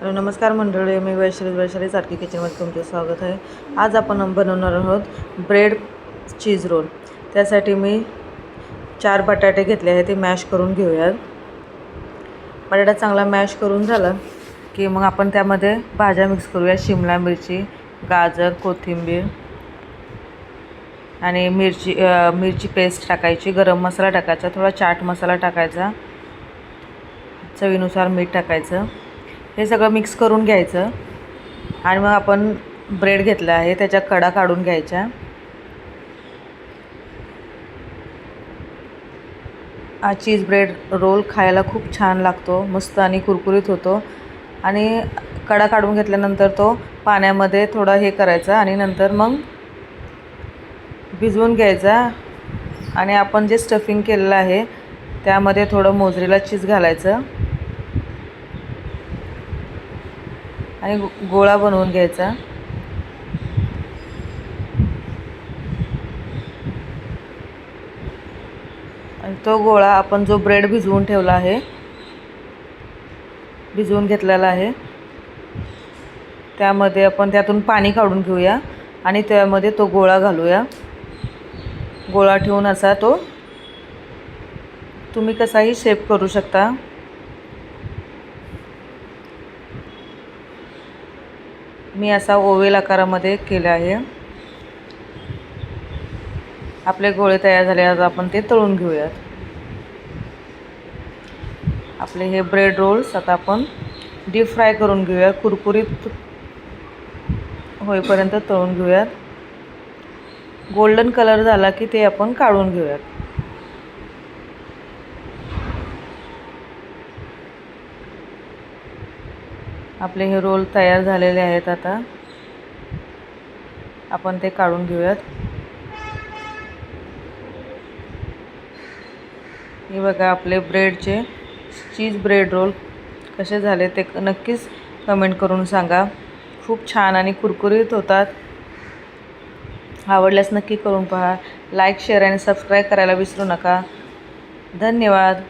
नमस्कार मंडळी, मी वैशाली सारखी किचनमध्ये तुमचे स्वागत आहे। आज आपण बनवणार आहोत ब्रेड चीज रोल। त्यासाठी मी 4 बटाटे घेतले आहेत, ते मॅश करून घेऊयात। बटाटा चांगला मॅश करून झाला की मग आपण त्यामध्ये भाज्या मिक्स करूया। शिमला मिरची, गाजर, कोथिंबीर आणि मिरची पेस्ट टाकायची, गरम मसाला टाकायचा, थोडा चाट मसाला टाकायचा, चवीनुसार मीठ टाकायचं। हे सगळं मिक्स करून घ्यायचं आणि मग आपण ब्रेड घेतला आहे त्याच्या कडा काढून घ्यायच्या। हा चीज ब्रेड रोल खायला खूप छान लागतो, मस्त आणि कुरकुरीत होतो। आणि कडा काढून घेतल्यानंतर तो पाण्यामध्ये थोडा हे करायचा आणि नंतर मग भिजवून घ्यायचा। आणि आपण जे स्टफिंग केलेलं आहे त्यामध्ये थोडं मोझरेला चीज घालायचं आणि गोळा बनवून घ्यायचा। आणि तो गोळा आपण जो ब्रेड भिजवून ठेवला आहे, भिजवून घेतलेला आहे, त्यामध्ये आपण त्यातून पाणी काढून घेऊया आणि त्यामध्ये तो गोळा घालूया। गोळा ठेवून असा तो तुम्ही कसाही शेप करू शकता। मी असा ओव्हल आकारामध्ये केला आहे। आपले गोळे तयार झाले, आता आपण ते तळून घेऊयात। आपले हे ब्रेड रोल्स आता आपण डीप फ्राय करून घेऊया, कुरकुरीत होईपर्यंत तळून घेऊयात। गोल्डन कलर झाला की ते आपण काढून घेऊयात। आपले हे रोल तयार झालेले आहेत, आता आपण ते काढून घेऊयात। हे बघा, आपले ब्रेडचे चीज ब्रेड रोल कसे झाले ते नक्कीच कमेंट करून सांगा। खूप छान आणि कुरकुरीत होतात। आवडल्यास नक्की करून पहा। लाईक, शेअर आणि सबस्क्राईब करायला विसरू नका। धन्यवाद।